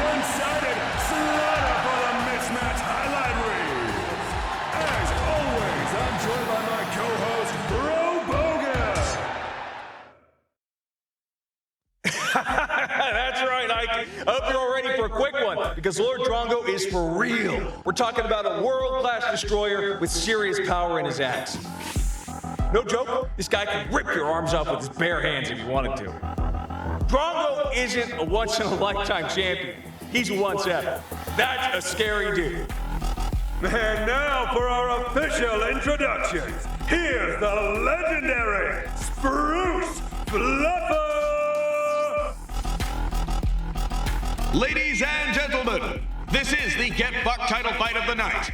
one-sided slaughter for the mismatch highlight reels. As always, I'm joined by my co-host, Bro Bogus. That's right, Ike. I hope you're all ready for a quick one, because Lord Drongo is for real. We're talking about a world-class destroyer with serious power in his axe. No joke, this guy can rip your arms off with his bare hands if he wanted to. Drongo isn't a once-in-a-lifetime champion. He's a once-ever. That's a scary dude. And now for our official introductions. Here's the legendary Spruce Fluffer! Ladies and gentlemen, this is the Get Buck title fight of the night.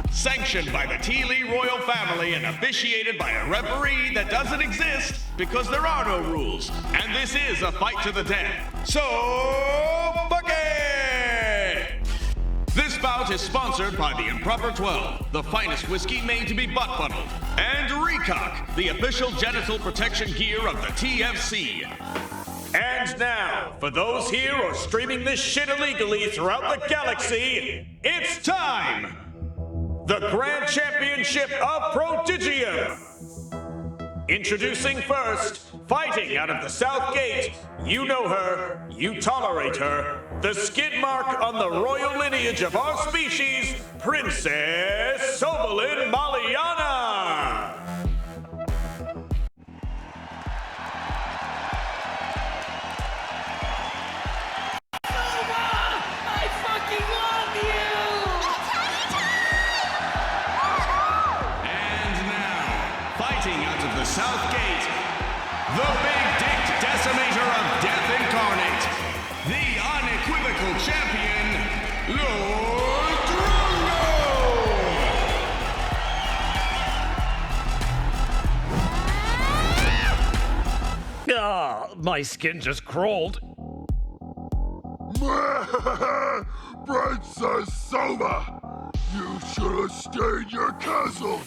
Sanctioned by the T. Lee royal family and officiated by a referee that doesn't exist because there are no rules. And this is a fight to the death. So, fuck it! This bout is sponsored by the Improper 12, the finest whiskey made to be butt-funneled, and Recock, the official genital protection gear of the TFC. And now, for those here or streaming this shit illegally throughout the galaxy, it's time! The Grand Championship of Prodigium! Introducing first, fighting out of the South Gate, you know her, you tolerate her, the skid mark on the royal lineage of our species, Princess Sova Maliana! South Gate, the big-dicked decimator of death incarnate, the unequivocal champion, Lord Drongo! Ah, my skin just crawled. Princess Sova, you should have stayed in your castle.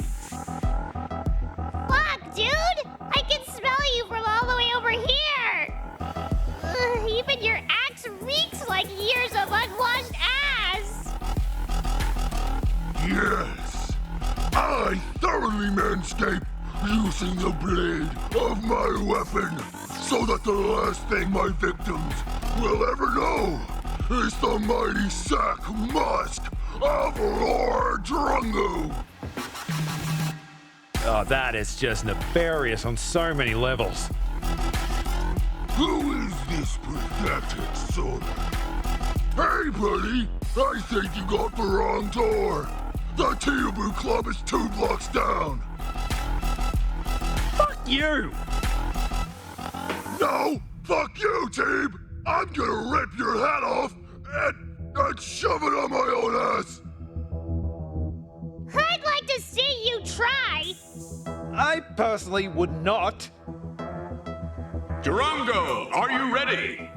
Fuck, dude! I can smell you from all the way over here! Ugh, even your axe reeks like years of unwashed ass! Yes, I thoroughly manscape using the blade of my weapon so that the last thing my victims will ever know is the mighty sack musk of Lord Drongo. Oh, that is just nefarious on so many levels. Who is this pathetic sort? Hey, buddy! I think you got the wrong door. The Teaboo Club is 2 blocks down. Fuck you! No! Fuck you, Teeb! I'm gonna rip your head off and shove it on my own ass! I'd like to see you try! I personally would not. Drongo, are you ready?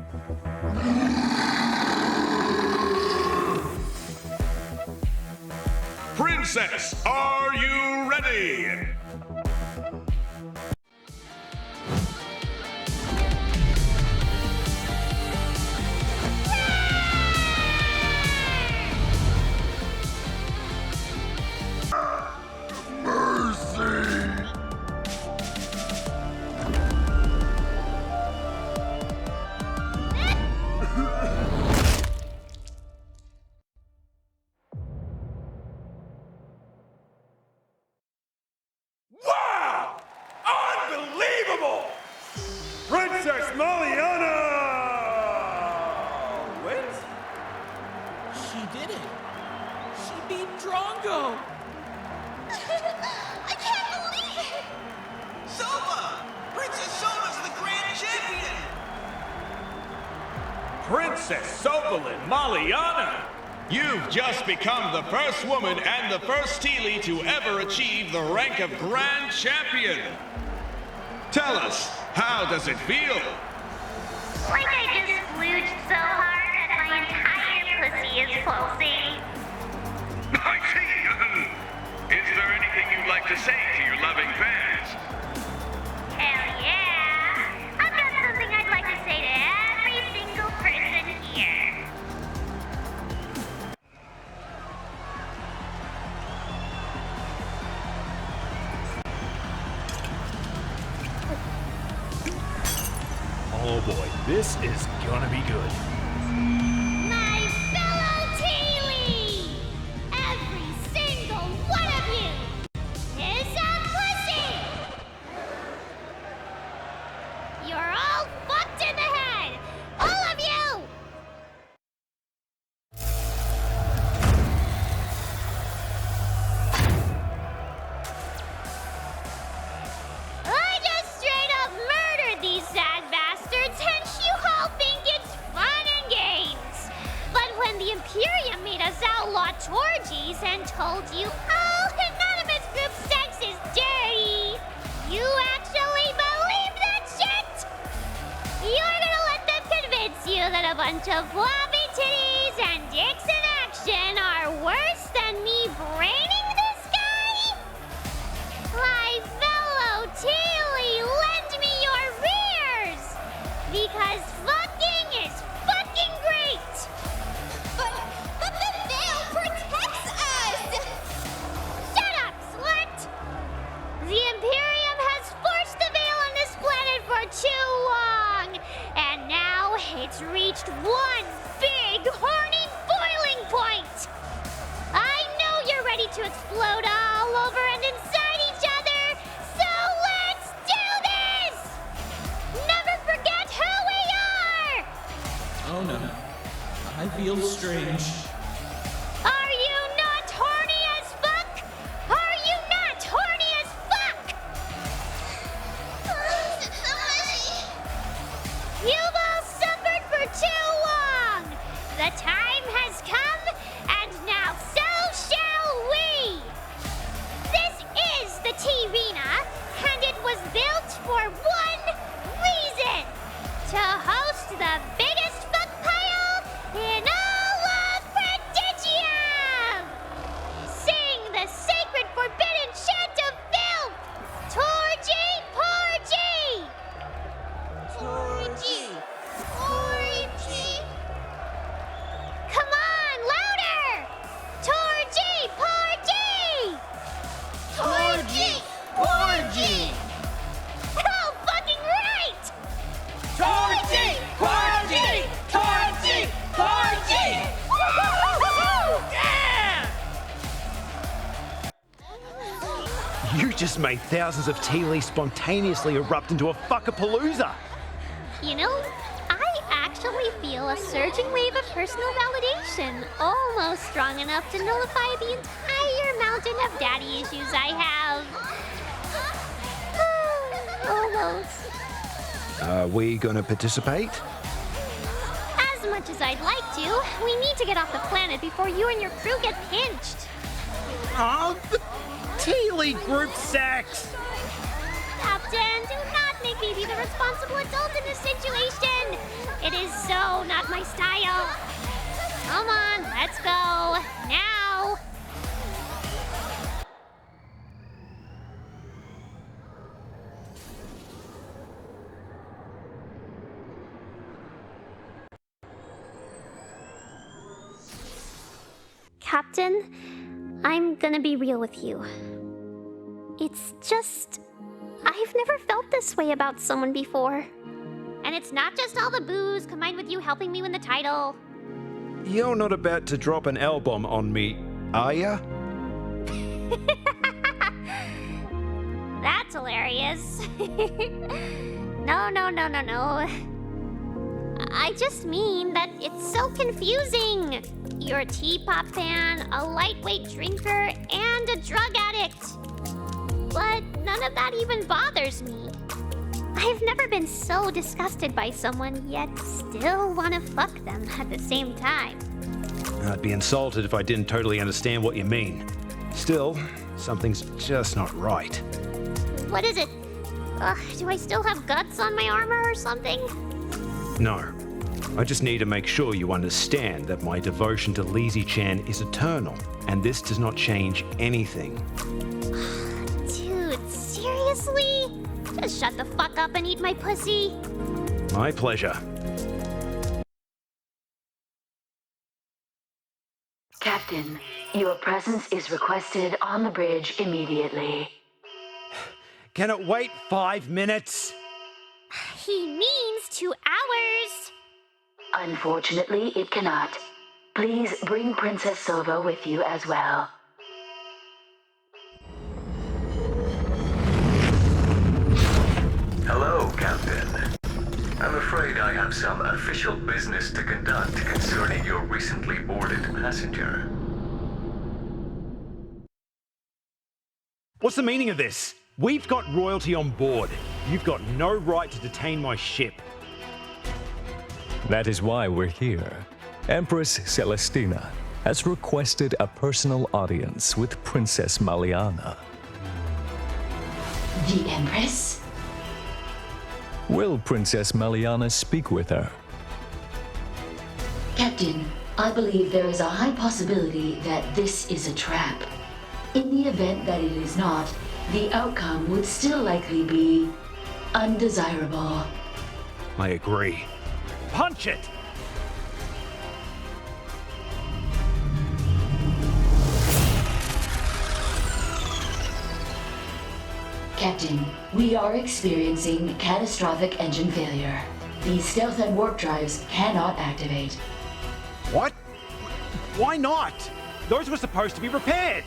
Princess, are you ready? Mercy! Wow! Unbelievable! Princess Maliana! Wins? She did it. She beat Drongo. I can't believe it! Sova! Princess Sova's the grand champion! Princess Sova Maliana! You've just become the first woman and the first Teely to ever achieve the rank of Grand Champion. Tell us, how does it feel? Like I just splooged so hard that my entire pussy is pulsing. I see. Is there anything you'd like to say to your loving fans? Hell yeah! I've got something I'd like to say to every single person here. Oh boy, this is gonna be good. My fellow Teely! Every single one of you is a pussy! You're all fucked in the head! All of you! I just straight up murdered these sad bastards, hence you all think it's fun and games. But when the Imperium made us outlaw torgies and told you, oh, anonymous group sex is dirty, you actually believe that shit? You're gonna let them convince you that a bunch of floppy titties and dicks in action are worse than me braining this guy? My fellow Teely, lend me your rears! Because fucking is fucking great! But the veil protects us! Shut up, slut! The Imperium has forced the veil on this planet for too long, and now it's reached one big, horny boiling point! I know you're ready to explode all over and inside each other, so let's do this! Never forget who we are! Oh no. I feel strange. Are you not horny as fuck? Are you not horny as fuck? You've all suffered for too long! The time has come, and now so shall we! This is the T-Rena, and it was built for one reason! To host the biggest fuck pile in all of Prodigium! Sing the sacred forbidden chant of filth! Torgy Porgy! Torgy! Porgy! Come on, louder! Torgy Porgy! Torgy Porgy! Oh, fucking right! Torgy! Porgy! Torgy! Porgy! You just made thousands of Teely spontaneously erupt into a fuckapalooza. You know, I actually feel a surging wave of personal validation, almost strong enough to nullify the entire mountain of daddy issues I have. Almost. Are we gonna participate? As much as I'd like to, we need to get off the planet before you and your crew get pinched. Oh, the Teely group sex! Captain, do not make me be the responsible adult in this situation. It is so not my style. Come on, let's go. Now. Captain, I'm gonna be real with you. It's just, I've never felt this way about someone before. And it's not just all the booze combined with you helping me win the title. You're not about to drop an L-bomb on me, are ya? That's hilarious. No. I just mean that it's so confusing. You're a T-pop fan, a lightweight drinker, and a drug addict. But none of that even bothers me. I've never been so disgusted by someone, yet still want to fuck them at the same time. I'd be insulted if I didn't totally understand what you mean. Still, something's just not right. What is it? Do I still have guts on my armor or something? No. I just need to make sure you understand that my devotion to Lizzie-chan is eternal, and this does not change anything. Dude, seriously? Just shut the fuck up and eat my pussy. My pleasure. Captain, your presence is requested on the bridge immediately. Can it wait 5 minutes? He means to ours. Unfortunately, it cannot. Please bring Princess Sova with you as well. Hello, Captain. I'm afraid I have some official business to conduct concerning your recently boarded passenger. What's the meaning of this? We've got royalty on board. You've got no right to detain my ship. That is why we're here. Empress Celestina has requested a personal audience with Princess Maliana. The Empress? Will Princess Maliana speak with her? Captain, I believe there is a high possibility that this is a trap. In the event that it is not, the outcome would still likely be undesirable. I agree. Punch it! Captain, we are experiencing catastrophic engine failure. The stealth and warp drives cannot activate. What? Why not? Those were supposed to be repaired.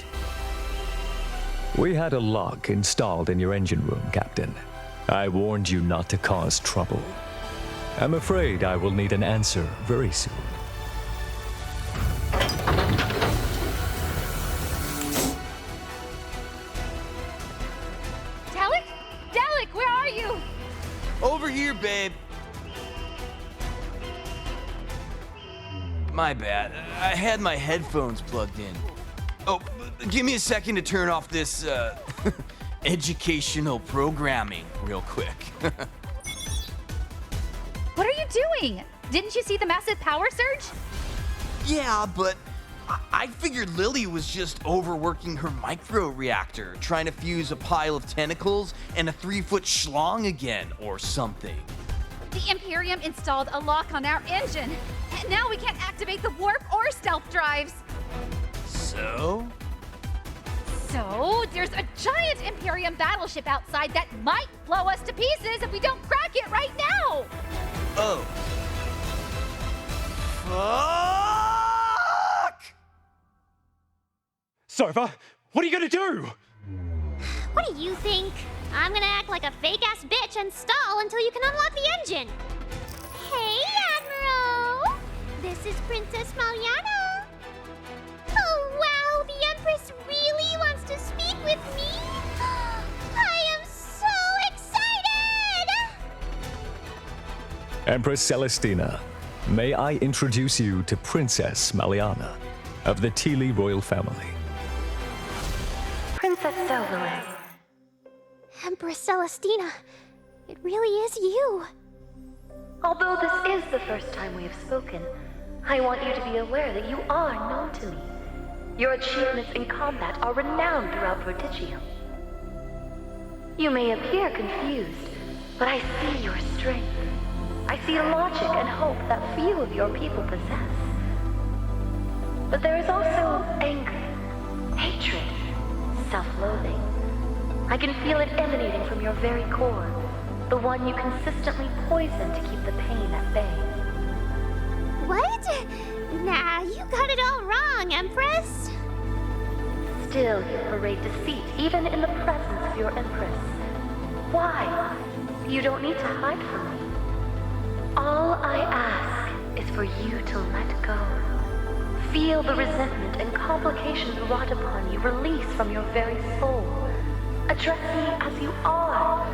We had a lock installed in your engine room, Captain. I warned you not to cause trouble. I'm afraid I will need an answer very soon. Dalek, where are you? Over here, babe. My bad. I had my headphones plugged in. Oh, give me a second to turn off this, educational programming real quick. What are you doing? Didn't you see the massive power surge? Yeah, but I figured Lily was just overworking her micro-reactor, trying to fuse a pile of tentacles and a 3-foot schlong again, or something. The Imperium installed a lock on our engine, and now we can't activate the warp or stealth drives. So? So, there's a giant Imperium battleship outside that might blow us to pieces if we don't crack it right now! Oh. Fuck! Sova, what are you gonna do? What do you think? I'm gonna act like a fake-ass bitch and stall until you can unlock the engine. Hey, Admiral! This is Princess Maliana. Oh, wow, the Empress really wants to speak with me? I am so excited! Empress Celestina, may I introduce you to Princess Maliana of the Teely royal family. Princess Sova. Empress Celestina, it really is you. Although this is the first time we have spoken, I want you to be aware that you are known to me. Your achievements in combat are renowned throughout Prodigium. You may appear confused, but I see your strength. I see logic and hope that few of your people possess. But there is also anger, hatred, self-loathing. I can feel it emanating from your very core, the one you consistently poison to keep the pain at bay. What? Nah, you got it all wrong, Empress. Still, you parade deceit, even in the presence of your Empress. Why? You don't need to hide from me. All I ask is for you to let go. Feel the resentment and complications wrought upon you release from your very soul. Address me as you are,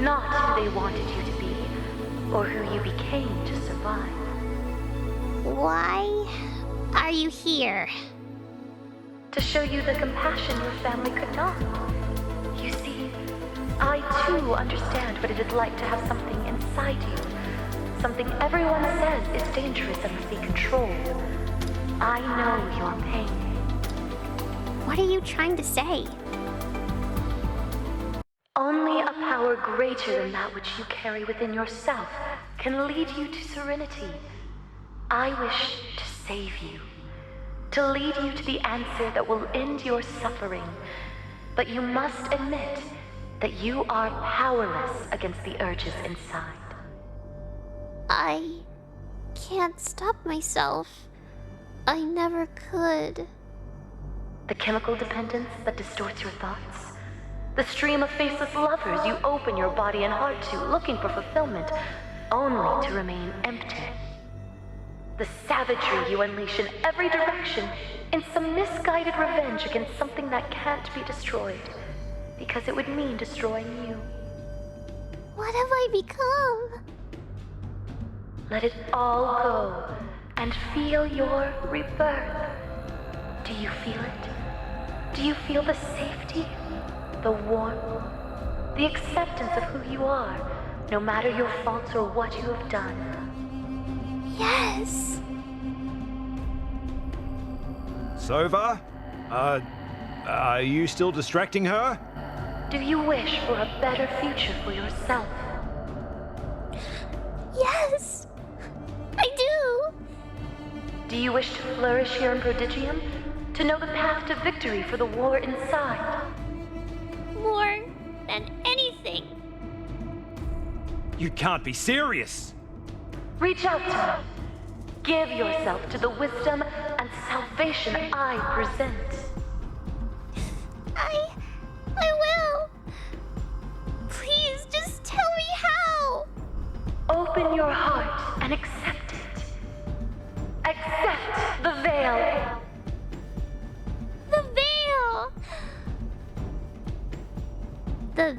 not who they wanted you to be, or who you became to survive. Why are you here? To show you the compassion your family could not. You see, I too understand what it is like to have something inside you. Something everyone says is dangerous and must be controlled. I know your pain. What are you trying to say? Only a power greater than that which you carry within yourself can lead you to serenity. I wish to save you, to lead you to the answer that will end your suffering. But you must admit that you are powerless against the urges inside. I can't stop myself. I never could. The chemical dependence that distorts your thoughts? The stream of faceless lovers you open your body and heart to, looking for fulfillment, only to remain empty? The savagery you unleash in every direction in some misguided revenge against something that can't be destroyed, because it would mean destroying you. What have I become? Let it all go and feel your rebirth. Do you feel it? Do you feel the safety, the warmth, the acceptance of who you are, no matter your faults or what you have done? Yes. Sova? Are you still distracting her? Do you wish for a better future for yourself? Yes. I do. Do you wish to flourish here in Prodigium? To know the path to victory for the war inside? More than anything. You can't be serious. Reach out to me. Give yourself to the wisdom and salvation I present. I will. Please just tell me how. Open your heart and accept it. Accept the veil. The veil. The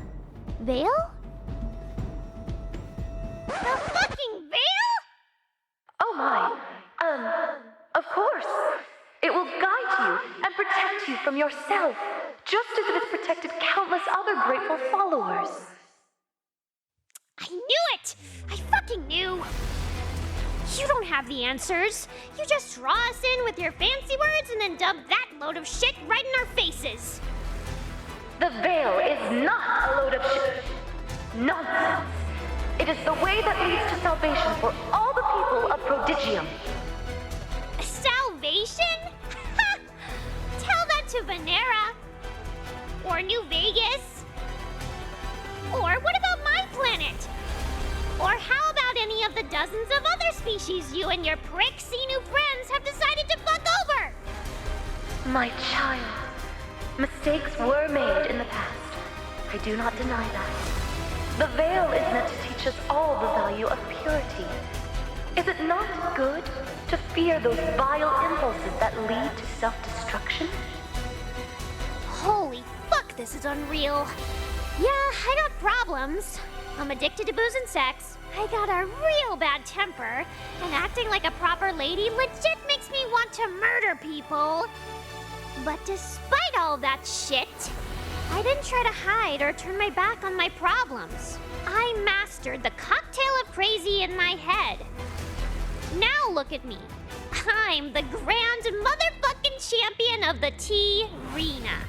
veil? The fucking veil? Oh my. Of course. It will guide you and protect you from yourself, just as it has protected countless other grateful followers. I knew it! I fucking knew! You don't have the answers. You just draw us in with your fancy words and then dump that load of shit right in our faces. The veil is not a load of shit. Nonsense. It is the way that leads to salvation for all the people of Prodigium. Salvation? Tell that to Venera. Or New Vegas. Or what about my planet? Or how about any of the dozens of other species you and your prick Xenu friends have decided to fuck over? My child, mistakes were made in the past. I do not deny that. The veil is meant to teach us all the value of purity. Is it not good to fear those vile impulses that lead to self-destruction? Holy fuck, this is unreal. Yeah, I got problems. I'm addicted to booze and sex. I got a real bad temper. And acting like a proper lady legit makes me want to murder people. But despite all that shit, I didn't try to hide or turn my back on my problems. I mastered the cocktail of crazy in my head. Now look at me. I'm the grand motherfucking champion of the T-Rena.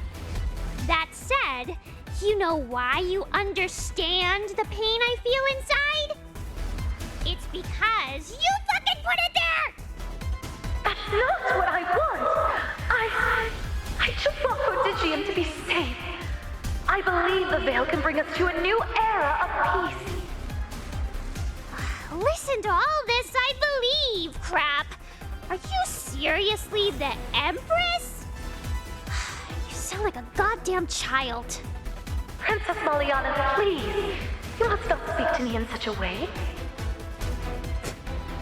That said, you know why you understand the pain I feel inside? It's because you fucking put it there! That's not what I want! I just want Prodigium to be safe. I believe the veil can bring us to a new era of peace. Listen to all this I believe, crap. Are you seriously the Empress? You sound like a goddamn child. Princess Maliana, please. You must not speak to me in such a way.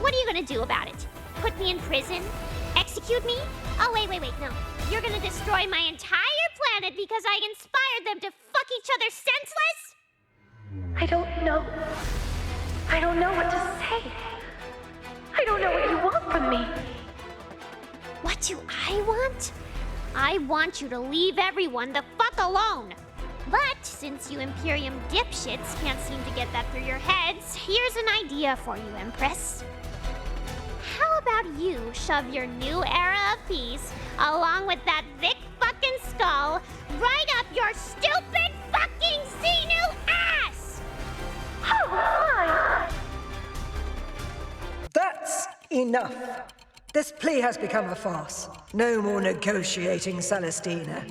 What are you gonna do about it? Put me in prison? Execute me? Oh, wait, no. You're gonna destroy my entire planet because I inspired them to fuck each other senseless? I don't know. I don't know what to say. I don't know what you want from me. What do I want? I want you to leave everyone the fuck alone. But since you Imperium dipshits can't seem to get that through your heads, here's an idea for you, Empress. How about you shove your new era of peace, along with that thick fucking skull, right up your stupid fucking Xenu ass! Oh my! That's enough. This plea has become a farce. No more negotiating, Celestina.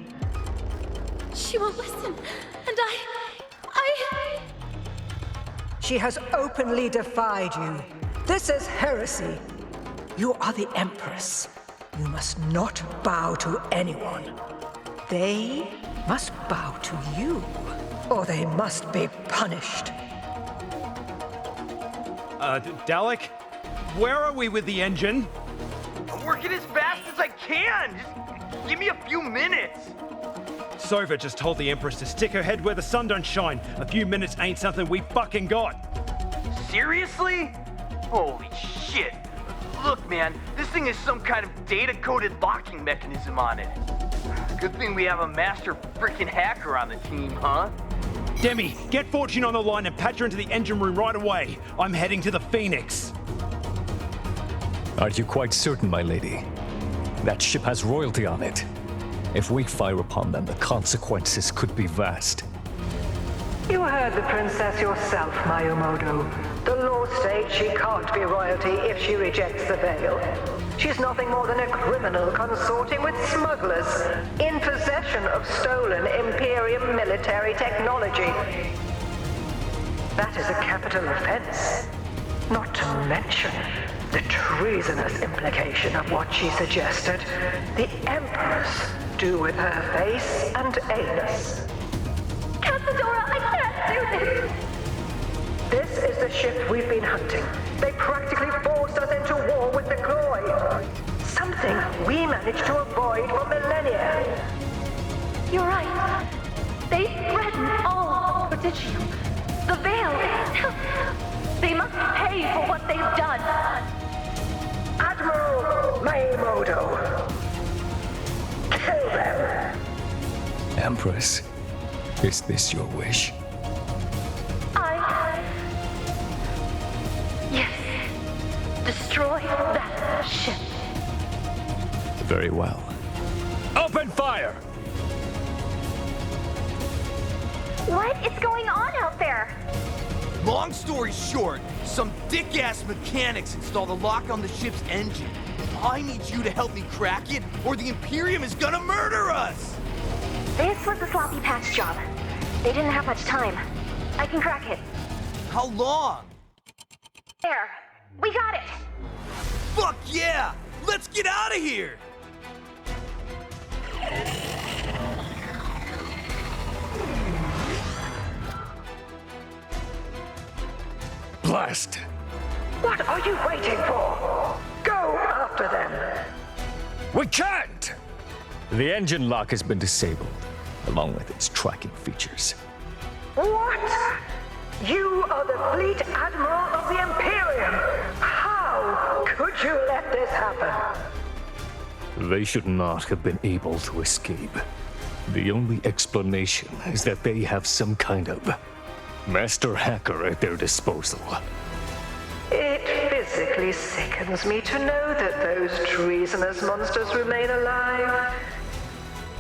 She won't listen, and I... She has openly defied you. This is heresy. You are the Empress. You must not bow to anyone. They must bow to you, or they must be punished. Dalek? Where are we with the engine? I'm working as fast as I can. Just give me a few minutes. Sova just told the Empress to stick her head where the sun don't shine. A few minutes ain't something we fucking got. Seriously? Holy shit. Look, man, this thing has some kind of data-coded locking mechanism on it. Good thing we have a master freaking hacker on the team, huh? Demi, get Fortune on the line and patch her into the engine room right away. I'm heading to the Phoenix. Are you quite certain, my lady? That ship has royalty on it. If we fire upon them, the consequences could be vast. You heard the princess yourself, Mayumoto. The law states she can't be royalty if she rejects the veil. She's nothing more than a criminal consorting with smugglers in possession of stolen Imperium military technology. That is a capital offense. Not to mention the treasonous implication of what she suggested the Empress do with her face and anus. Cazadora, I can't do this! This is the ship we've been hunting. They practically forced us into war with the Cloy. Something we managed to avoid for millennia. You're right. They threaten all of Prodigium. The veil itself. They must pay for what they've done. Admiral Mayumoto. Kill them. Empress, is this your wish? Yes. Destroy that ship. Very well. Open fire! What is going on out there? Long story short, some dick-ass mechanics installed a lock on the ship's engine. I need you to help me crack it, or the Imperium is gonna murder us! This was a sloppy patch job. They didn't have much time. I can crack it. How long? There. We got it. Fuck yeah! Let's get out of here! Blast! What are you waiting for? Go after them. We can't! The engine lock has been disabled, along with its tracking features. What? You are the fleet admiral of the Imperium. How could you let this happen? They should not have been able to escape. The only explanation is that they have some kind of master hacker at their disposal. It physically sickens me to know that those treasonous monsters remain alive.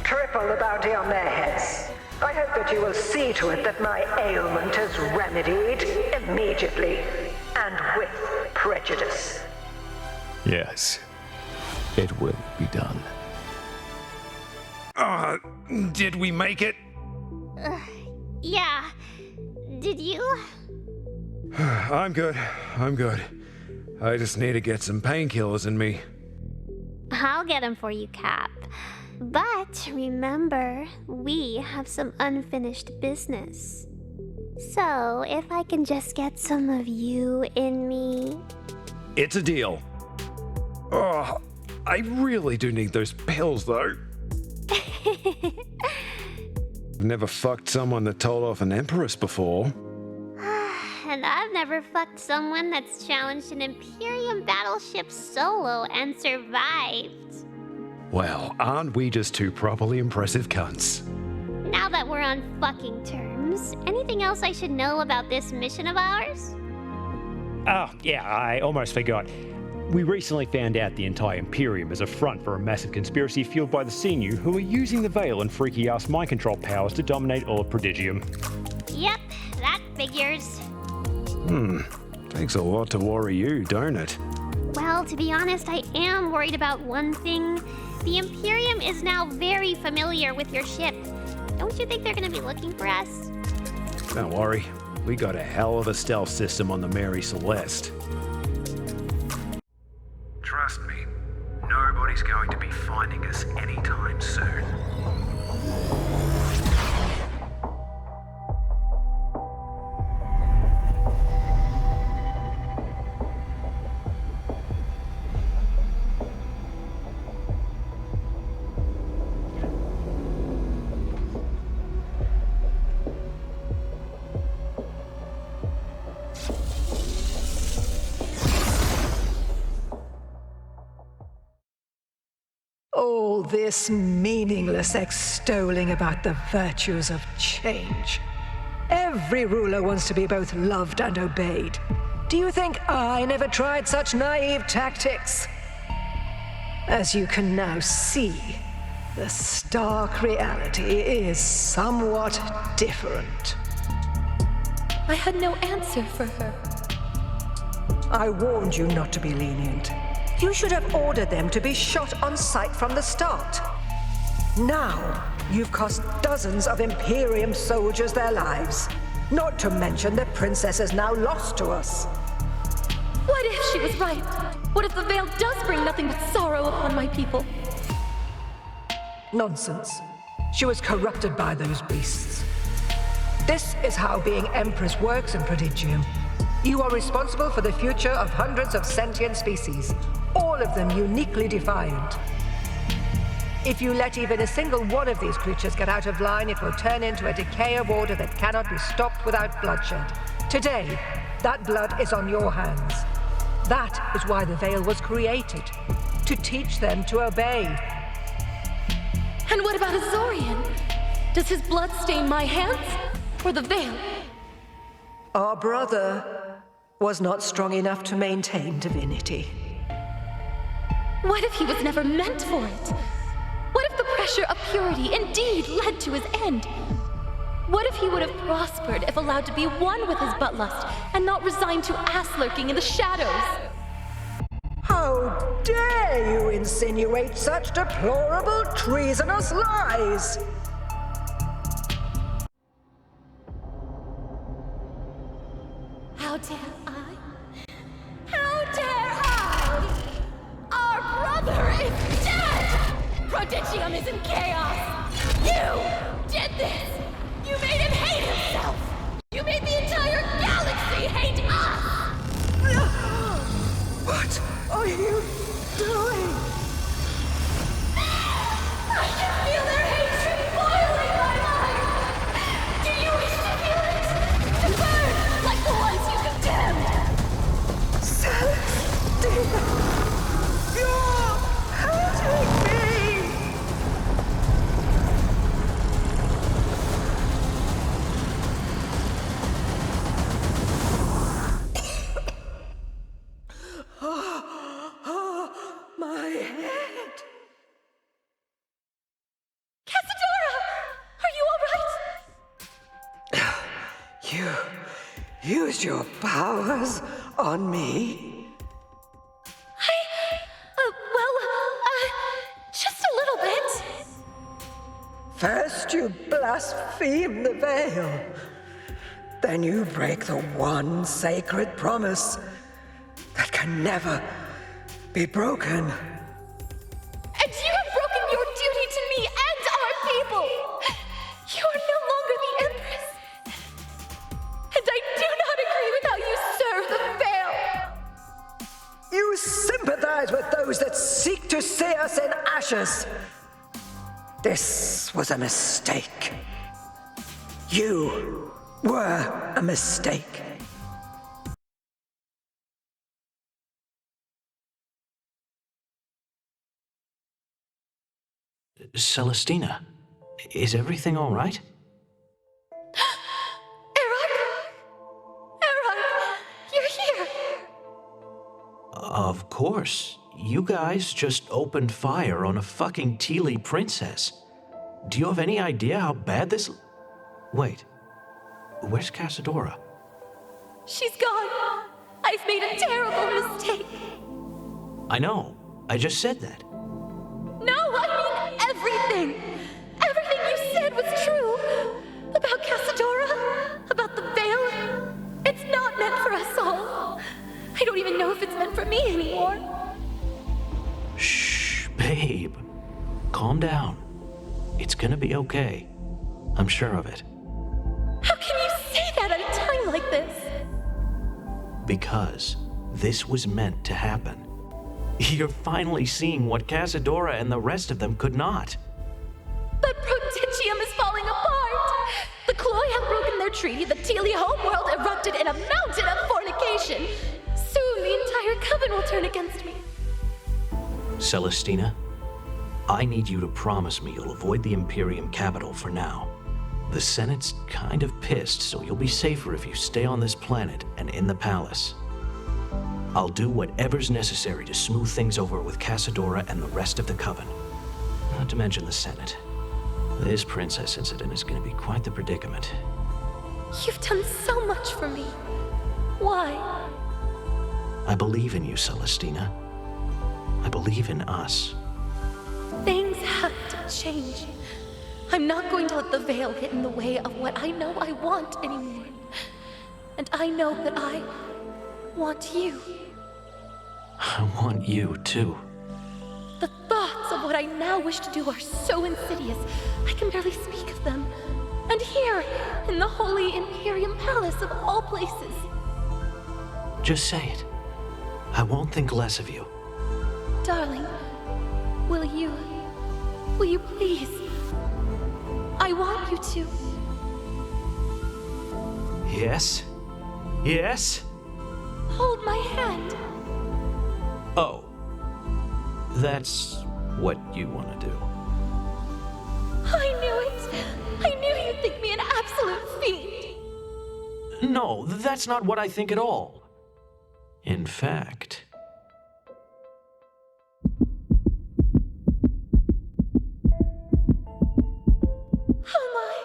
Triple the bounty on their heads. I hope that you will see to it that my ailment is remedied immediately and with prejudice. Yes, it will be done. Did we make it? Yeah. Did you? I'm good. I just need to get some painkillers in me. I'll get them for you, Cap. But remember, we have some unfinished business. So, if I can just get some of you in me... It's a deal. Oh, I really do need those pills, though. I've never fucked someone that told off an Empress before. And I've never fucked someone that's challenged an Imperium battleship solo and survived. Well, aren't we just two properly impressive cunts? Now that we're on fucking terms, anything else I should know about this mission of ours? Oh, yeah, I almost forgot. We recently found out the entire Imperium is a front for a massive conspiracy fueled by the Senu, who are using the Veil and freaky-ass mind control powers to dominate all of Prodigium. Yep, that figures. Takes a lot to worry you, don't it? Well, to be honest, I am worried about one thing. The Imperium is now very familiar with your ship. Don't you think they're gonna be looking for us? Don't worry, we got a hell of a stealth system on the Mary Celeste. nobody's going to be finding us anytime soon. All this meaningless extolling about the virtues of change. Every ruler wants to be both loved and obeyed. Do you think I never tried such naive tactics? As you can now see, the stark reality is somewhat different. I had no answer for her. I warned you not to be lenient. You should have ordered them to be shot on sight from the start. Now, you've cost dozens of Imperium soldiers their lives. Not to mention the princess is now lost to us. What if she was right? What if the veil does bring nothing but sorrow upon my people? Nonsense. She was corrupted by those beasts. This is how being Empress works in Prodigium. You are responsible for the future of hundreds of sentient species, all of them uniquely defiant. If you let even a single one of these creatures get out of line, it will turn into a decay of order that cannot be stopped without bloodshed. Today, that blood is on your hands. That is why the Veil was created, to teach them to obey. And what about Azorian? Does his blood stain my hands, or the Veil? Our brother was not strong enough to maintain divinity. What if he was never meant for it? What if the pressure of purity indeed led to his end? What if he would have prospered if allowed to be one with his butt-lust and not resigned to ass-lurking in the shadows? How dare you insinuate such deplorable, treasonous lies? How dare I? How dare I? Our brother is dead! Prodigium is in chaos! You did this! You made him hate himself! You made the entire galaxy hate us! What are you doing? I can feel their hatred boiling my mind! Do you wish to feel it? To burn like the ones you condemned! Celestina! You're hurting me! My head! Casadora! Are you all right? You used your powers on me? Just a little bit. First you blaspheme the veil. Then you break the one sacred promise that can never be broken. And you have broken your duty to me and our people. You are no longer the Empress. And I do not agree with how you serve the veil. You sympathize with those that seek to see us in ashes. This was a mistake. You were a mistake. Celestina, is everything all right? Erok, you're here. Of course. You guys just opened fire on a fucking Teely princess. Do you have any idea how bad this... Wait. Where's Casadora? She's gone. I've made a terrible mistake. I know. I just said that. No, I mean everything. Everything you said was true. About Casadora, about the veil. It's not meant for us all. I don't even know if it's meant for me anymore. Shh, babe. down. It's gonna be okay. I'm sure of it. How can you say that at a time like this? Because this was meant to happen. You're finally seeing what Casadora and the rest of them could not. But Prodigium is falling apart! The Cloy have broken their treaty, the Teely homeworld erupted in a mountain of fornication! Soon the entire coven will turn against me. Celestina, I need you to promise me you'll avoid the Imperium capital for now. The Senate's kind of pissed, so you'll be safer if you stay on this planet and in the palace. I'll do whatever's necessary to smooth things over with Casadora and the rest of the coven. Not to mention the Senate. This princess incident is going to be quite the predicament. You've done so much for me. Why? I believe in you, Celestina. I believe in us. Things have to change. I'm not going to let the veil get in the way of what I know I want anymore. And I know that I want you. I want you, too. The thoughts of what I now wish to do are so insidious, I can barely speak of them. And here, in the Holy Imperium Palace of all places. Just say it. I won't think less of you. Darling, will you please? I want you to. Yes? Yes? Hold my hand. Oh. That's what you want to do. I knew it! I knew you'd think me an absolute fiend! No, that's not what I think at all. In fact... Oh my!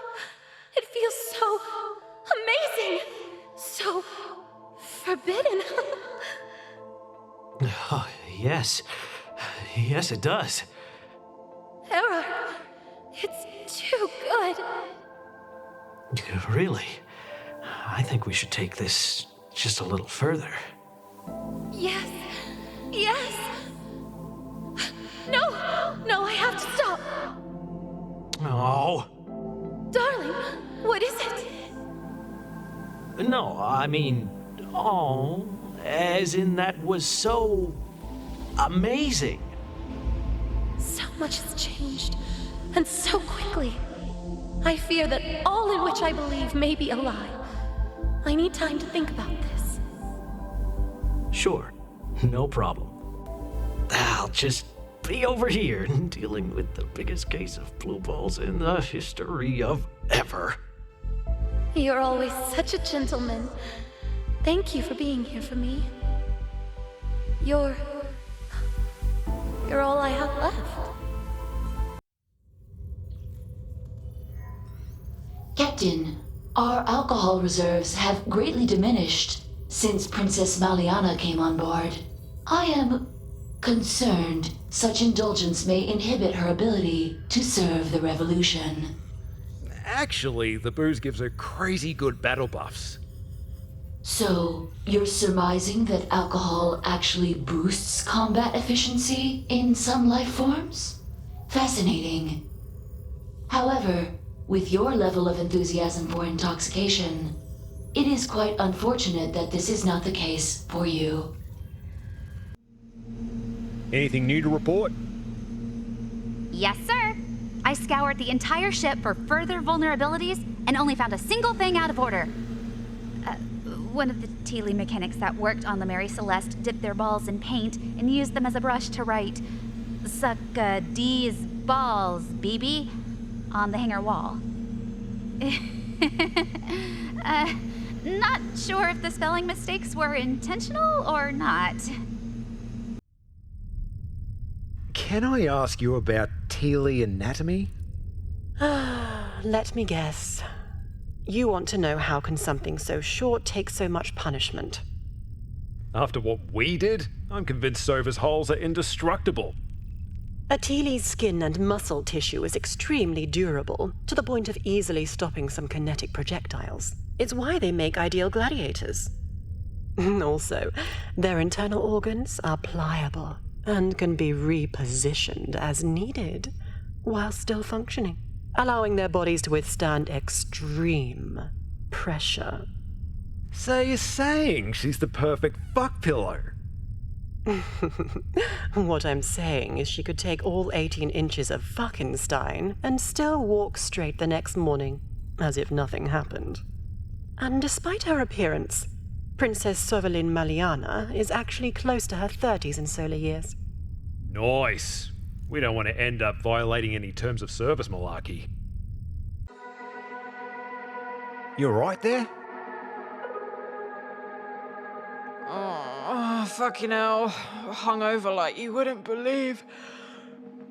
It feels so amazing! So forbidden! Oh, yes. Yes, it does. Error. It's too good. Really? I think we should take this just a little further. Yes. Yes. No, I have to stop. Oh. Darling, what is it? No, I mean, oh, as in that was so amazing. So much has changed, and so quickly. I fear that all in which I believe may be a lie. I need time to think about this. Sure, no problem. I'll just be over here dealing with the biggest case of blue balls in the history of ever. You're always such a gentleman. Thank you for being here for me. You're all I have left. Captain, our alcohol reserves have greatly diminished since Princess Maliana came on board. I am concerned such indulgence may inhibit her ability to serve the revolution. Actually, the booze gives her crazy good battle buffs. So, you're surmising that alcohol actually boosts combat efficiency in some life forms? Fascinating. However, with your level of enthusiasm for intoxication, it is quite unfortunate that this is not the case for you. Anything new to report? Yes, sir. I scoured the entire ship for further vulnerabilities and only found a single thing out of order. One of the Teely mechanics that worked on the Mary Celeste dipped their balls in paint and used them as a brush to write, "Suck D's balls, BB," on the hangar wall. Not sure if the spelling mistakes were intentional or not. Can I ask you about Teely anatomy? Let me guess. You want to know how can something so short take so much punishment? After what we did, I'm convinced Sova's holes are indestructible. A Teely's skin and muscle tissue is extremely durable, to the point of easily stopping some kinetic projectiles. It's why they make ideal gladiators. Also, their internal organs are pliable and can be repositioned as needed. while still functioning, allowing their bodies to withstand extreme pressure. So you're saying she's the perfect fuck pillow? What I'm saying is she could take all 18 inches of Fuckenstein and still walk straight the next morning, as if nothing happened. And despite her appearance, Princess Sovalin Maliana is actually close to her 30s in solar years. Nice. We don't want to end up violating any terms of service, malarkey. You alright there? Oh, fucking hell. Hungover like you wouldn't believe.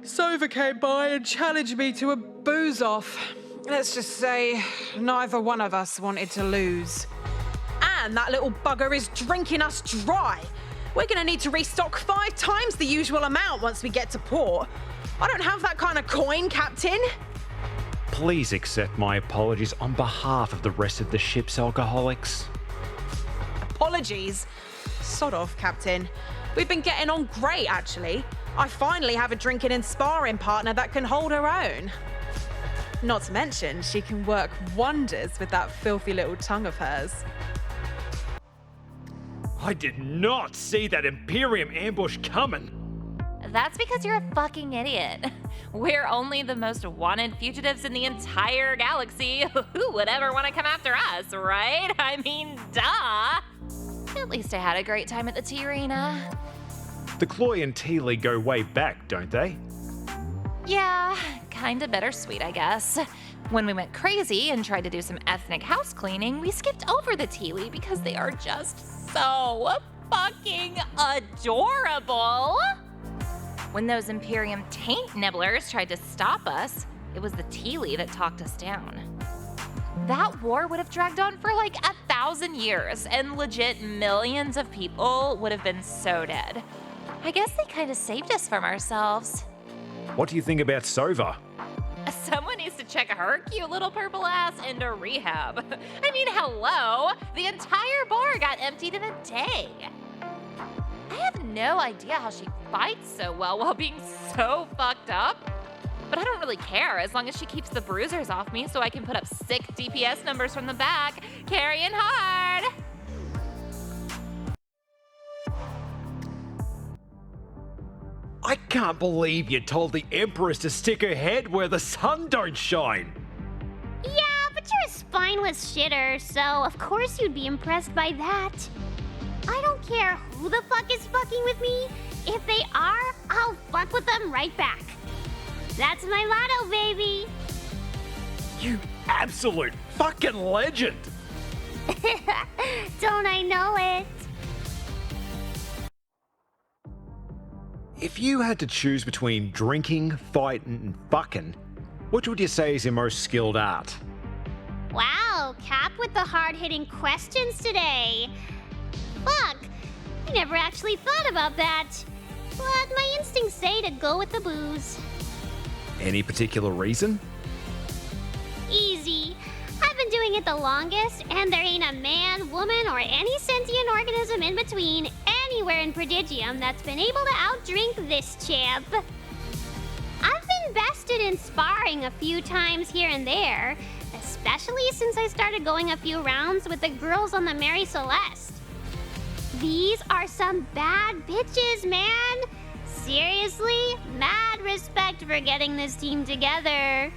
Sova came by and challenged me to a booze off. Let's just say neither one of us wanted to lose. And that little bugger is drinking us dry. We're gonna need to restock 5 times the usual amount once we get to port. I don't have that kind of coin, Captain. Please accept my apologies on behalf of the rest of the ship's alcoholics. Apologies? Sod off, Captain. We've been getting on great, actually. I finally have a drinking and sparring partner that can hold her own. Not to mention, she can work wonders with that filthy little tongue of hers. I did not see that Imperium ambush coming. That's because you're a fucking idiot. We're only the most wanted fugitives in the entire galaxy. Who would ever want to come after us, right? I mean, duh. At least I had a great time at the tea arena. The Cloy and Teely go way back, don't they? Yeah, kinda bittersweet, I guess. When we went crazy and tried to do some ethnic house cleaning, we skipped over the Teely because they are just so fucking adorable. When those Imperium taint nibblers tried to stop us, it was the Teely that talked us down. That war would have dragged on for like 1,000 years, and legit millions of people would have been so dead. I guess they kind of saved us from ourselves. What do you think about Sova? Someone needs to check her cute little purple ass into rehab. I mean, hello! The entire bar got emptied in a day. I have no idea how she fights so well while being so fucked up. But I don't really care as long as she keeps the bruisers off me so I can put up sick DPS numbers from the back, carrying hard. I can't believe you told the Empress to stick her head where the sun don't shine. Yeah, but you're a spineless shitter, so of course you'd be impressed by that. I don't care who the fuck is fucking with me. If they are, I'll fuck with them right back. That's my motto, baby. You absolute fucking legend. Don't I know it? If you had to choose between drinking, fighting, and fucking, which would you say is your most skilled art? Wow, Cap with the hard-hitting questions today. Fuck, I never actually thought about that. But my instincts say to go with the booze. Any particular reason? Easy. I've been doing it the longest, and there ain't a man, woman, or any sentient organism in between anywhere in Prodigium that's been able to outdrink this champ. I've been bested in sparring a few times here and there, especially since I started going a few rounds with the girls on the Mary Celeste. These are some bad bitches, man. Seriously, mad respect for getting this team together.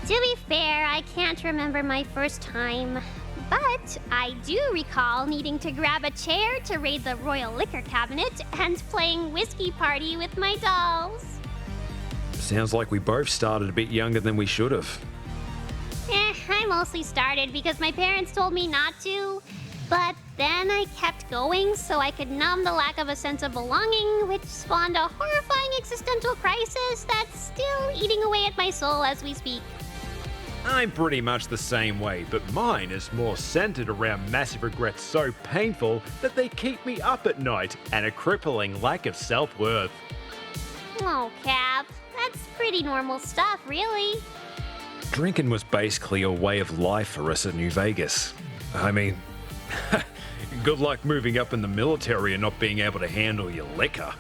To be fair, I can't remember my first time, but I do recall needing to grab a chair to raid the royal liquor cabinet and playing whiskey party with my dolls. Sounds like we both started a bit younger than we should have. I mostly started because my parents told me not to, but then I kept going so I could numb the lack of a sense of belonging, which spawned a horrifying existential crisis that's still eating away at my soul as we speak. I'm pretty much the same way, but mine is more centered around massive regrets so painful that they keep me up at night and a crippling lack of self-worth. Oh, Cap, that's pretty normal stuff, really. Drinking was basically a way of life for us at New Vegas. I mean, good luck moving up in the military and not being able to handle your liquor.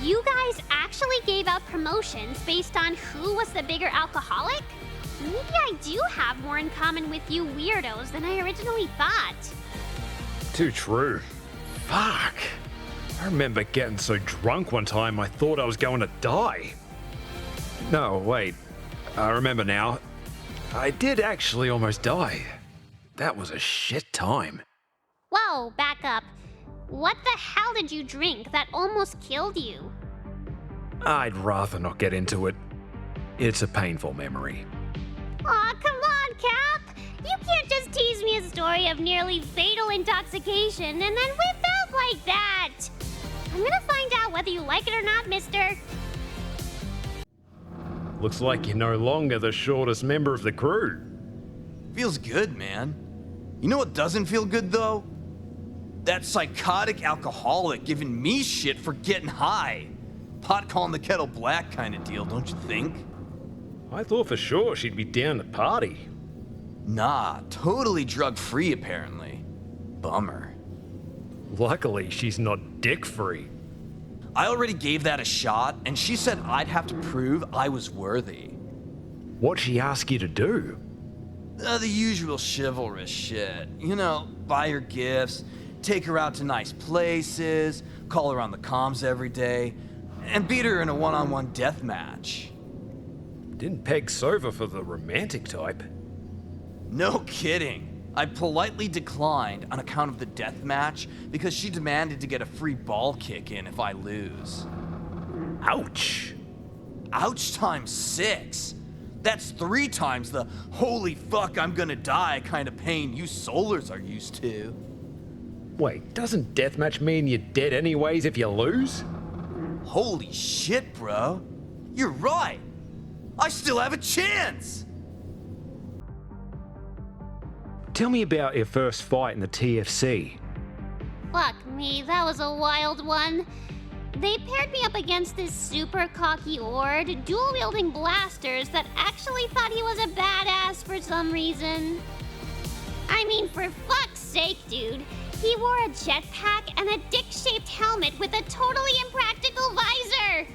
You guys actually gave out promotions based on who was the bigger alcoholic? Maybe I do have more in common with you weirdos than I originally thought. Too true. Fuck. I remember getting so drunk one time I thought I was going to die. No, wait. I remember now. I did actually almost die. That was a shit time. Whoa, back up. What the hell did you drink that almost killed you? I'd rather not get into it. It's a painful memory. Aw, come on, Cap! You can't just tease me a story of nearly fatal intoxication and then whip out like that! I'm gonna find out whether you like it or not, mister. Looks like you're no longer the shortest member of the crew. Feels good, man. You know what doesn't feel good, though? That psychotic alcoholic giving me shit for getting high. Pot calling the kettle black kind of deal, don't you think? I thought for sure she'd be down to party. Nah, totally drug-free apparently. Bummer. Luckily, she's not dick-free. I already gave that a shot, and she said I'd have to prove I was worthy. What'd she ask you to do? The usual chivalrous shit. You know, buy her gifts, take her out to nice places, call her on the comms every day, and beat her in a one-on-one death match. Didn't peg Sova for the romantic type. No kidding. I politely declined on account of the death match because she demanded to get a free ball kick in if I lose. Ouch. Ouch times 6. That's 3 times the holy fuck I'm gonna die kind of pain you solars are used to. Wait, doesn't deathmatch mean you're dead anyways if you lose? Holy shit, bro. You're right. I still have a chance. Tell me about your first fight in the TFC. Fuck me, that was a wild one. They paired me up against this super cocky Ord, dual-wielding blasters that actually thought he was a badass for some reason. I mean, for fuck's sake, dude. He wore a jetpack and a dick-shaped helmet with a totally impractical visor!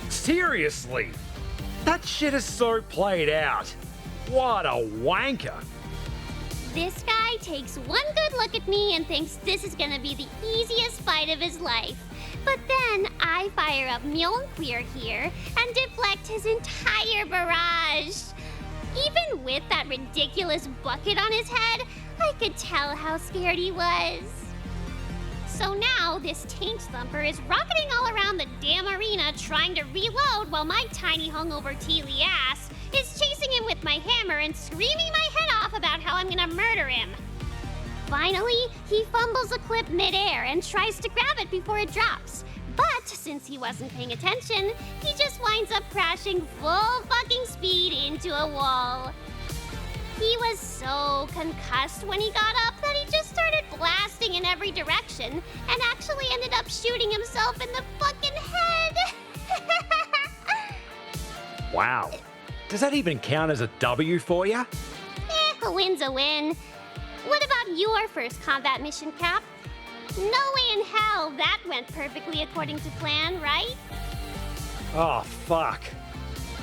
Seriously? That shit is so played out. What a wanker. This guy takes one good look at me and thinks this is gonna be the easiest fight of his life. But then I fire up Mjolnir here and deflect his entire barrage. Even with that ridiculous bucket on his head, I could tell how scared he was. So now this taint thumper is rocketing all around the damn arena trying to reload while my tiny hungover teely ass is chasing him with my hammer and screaming my head off about how I'm gonna murder him. Finally, he fumbles a clip midair and tries to grab it before it drops. But since he wasn't paying attention, he just winds up crashing full fucking speed into a wall. He was so concussed when he got up that he just started blasting in every direction and actually ended up shooting himself in the fucking head. Wow. Does that even count as a W for you? A win's a win. What about your first combat mission, Cap? No way in hell that went perfectly according to plan, right? Oh, fuck.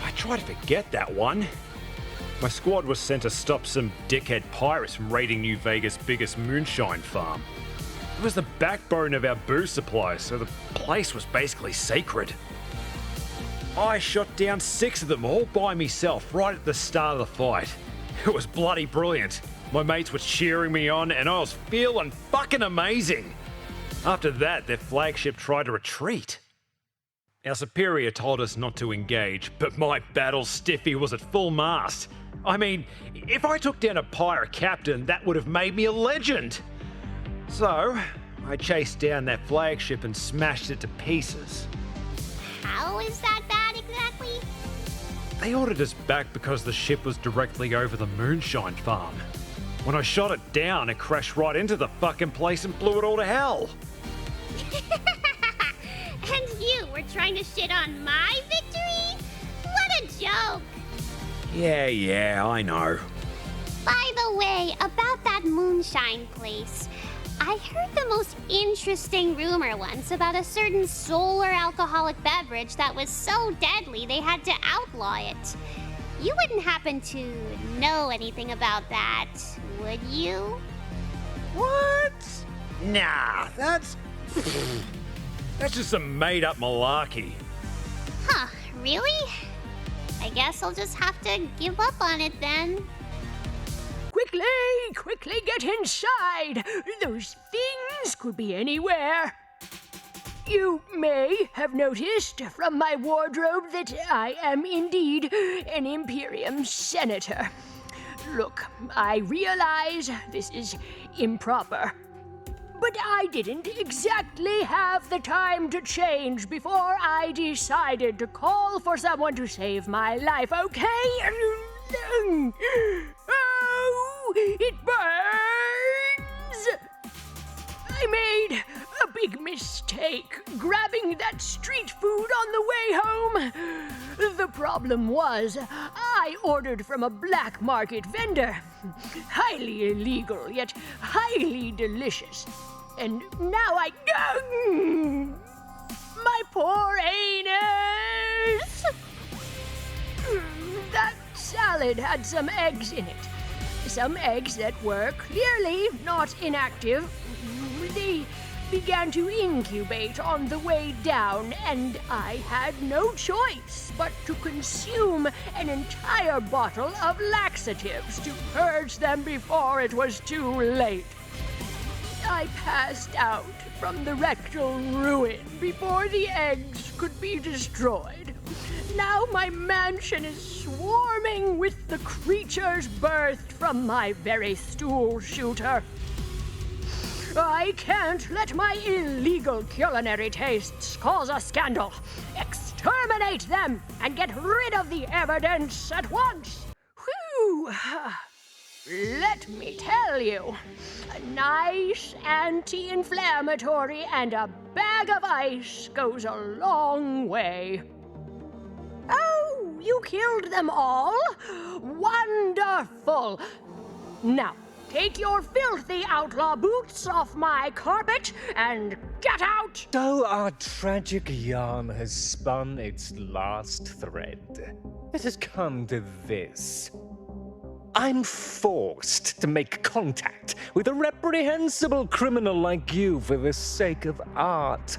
I try to forget that one. My squad was sent to stop some dickhead pirates from raiding New Vegas' biggest moonshine farm. It was the backbone of our booze supply, so the place was basically sacred. I shot down 6 of them all by myself right at the start of the fight. It was bloody brilliant. My mates were cheering me on and I was feeling fucking amazing. After that, their flagship tried to retreat. Our superior told us not to engage, but my battle stiffy was at full mast. I mean, if I took down a pirate captain, that would have made me a legend. So, I chased down that flagship and smashed it to pieces. How is that bad exactly? They ordered us back because the ship was directly over the moonshine farm. When I shot it down, it crashed right into the fucking place and blew it all to hell. And you were trying to shit on my victory? What a joke! Yeah, I know. By the way, about that moonshine place. I heard the most interesting rumor once about a certain solar alcoholic beverage that was so deadly they had to outlaw it. You wouldn't happen to know anything about that, would you? What? Nah, that's just some made-up malarkey. Huh, really? I guess I'll just have to give up on it then. Quickly get inside! Those things could be anywhere. You may have noticed from my wardrobe that I am indeed an Imperium senator. Look, I realize this is improper, but I didn't exactly have the time to change before I decided to call for someone to save my life, okay? Oh, it burns! I made a big mistake grabbing that street food on the way home. The problem was, I ordered from a black market vendor. Highly illegal, yet highly delicious. And now my poor anus! That salad had some eggs in it. Some eggs that were clearly not inactive. They began to incubate on the way down, and I had no choice but to consume an entire bottle of laxatives to purge them before it was too late. I passed out from the rectal ruin before the eggs could be destroyed. Now my mansion is swarming with the creatures birthed from my very stool shooter. I can't let my illegal culinary tastes cause a scandal. Exterminate them and get rid of the evidence at once. Whew. Let me tell you, a nice anti-inflammatory and a bag of ice goes a long way. Oh, you killed them all? Wonderful! Now, take your filthy outlaw boots off my carpet and get out! So our tragic yarn has spun its last thread. It has come to this. I'm forced to make contact with a reprehensible criminal like you for the sake of art.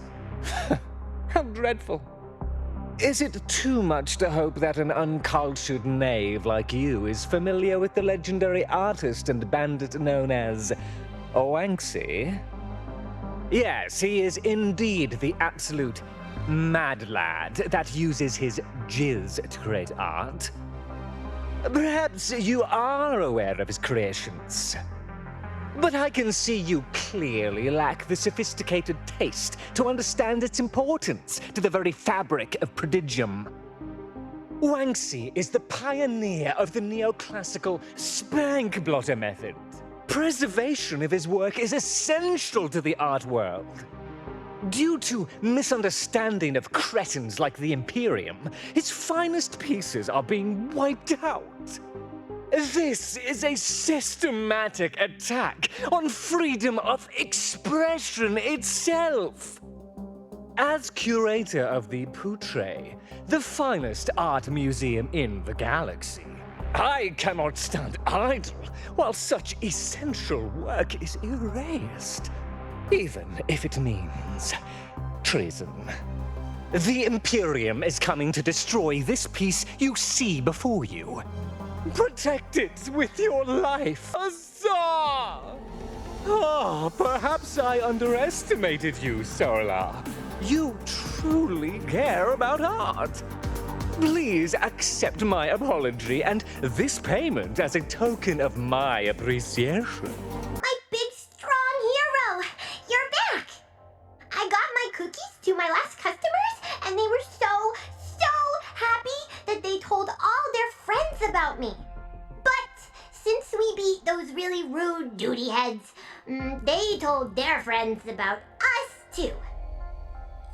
How dreadful. Is it too much to hope that an uncultured knave like you is familiar with the legendary artist and bandit known as Wanksy? Yes, he is indeed the absolute mad lad that uses his jizz to create art. Perhaps you are aware of his creations. But I can see you clearly lack the sophisticated taste to understand its importance to the very fabric of prodigium. Wanksy is the pioneer of the neoclassical spank blotter method. Preservation of his work is essential to the art world. Due to misunderstanding of cretins like the Imperium, his finest pieces are being wiped out. This is a systematic attack on freedom of expression itself. As curator of the Poutre, the finest art museum in the galaxy, I cannot stand idle while such essential work is erased, even if it means treason. The Imperium is coming to destroy this piece you see before you. Protect it with your life. Huzzah! Oh, perhaps I underestimated you, Sola. You truly care about art. Please accept my apology and this payment as a token of my appreciation. My big, strong hero! You're back! I got my cookies to my last customers, and they were so happy that they told all their friends about me. But since we beat those really rude duty heads, they told their friends about us too.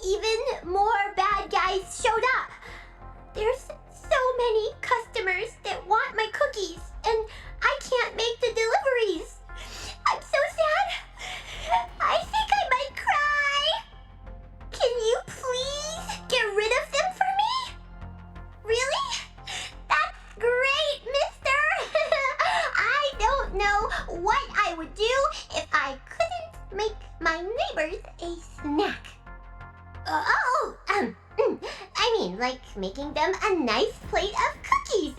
Even more bad guys showed up. There's so many customers that want my cookies, and I can't make the deliveries. I'm so sad. don't know what I would do if I couldn't make my neighbors a snack. I mean, like making them a nice plate of cookies.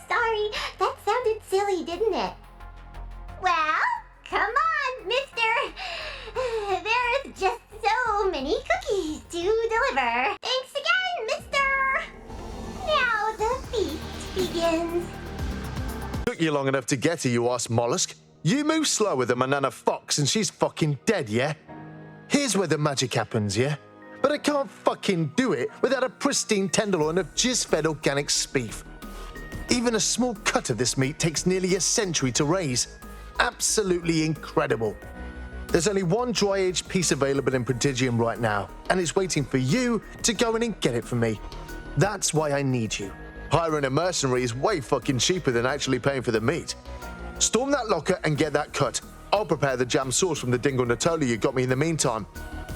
Sorry, that sounded silly, didn't it? Well, come on, mister. There's just so many cookies to deliver. Thanks again, mister. Now the feast begins. Took you long enough to get her, you ass mollusk. You move slower than my Nana Fox and she's fucking dead, yeah? Here's where the magic happens, yeah? But I can't fucking do it without a pristine tenderloin of jizz-fed organic beef. Even a small cut of this meat takes nearly a century to raise. Absolutely incredible. There's only one dry-aged piece available in Prodigium right now, and it's waiting for you to go in and get it for me. That's why I need you. Hiring a mercenary is way fucking cheaper than actually paying for the meat. Storm that locker and get that cut. I'll prepare the jam sauce from the Dingle Nutella you got me in the meantime.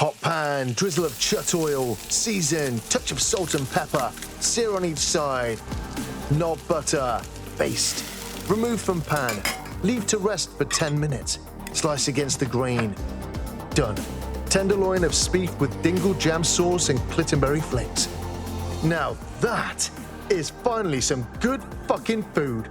Hot pan, drizzle of chut oil, season, touch of salt and pepper, sear on each side. Knob butter, baste. Remove from pan. Leave to rest for 10 minutes. Slice against the grain. Done. Tenderloin of beef with Dingle jam sauce and Clittenberry flakes. Now that is finally some good fucking food.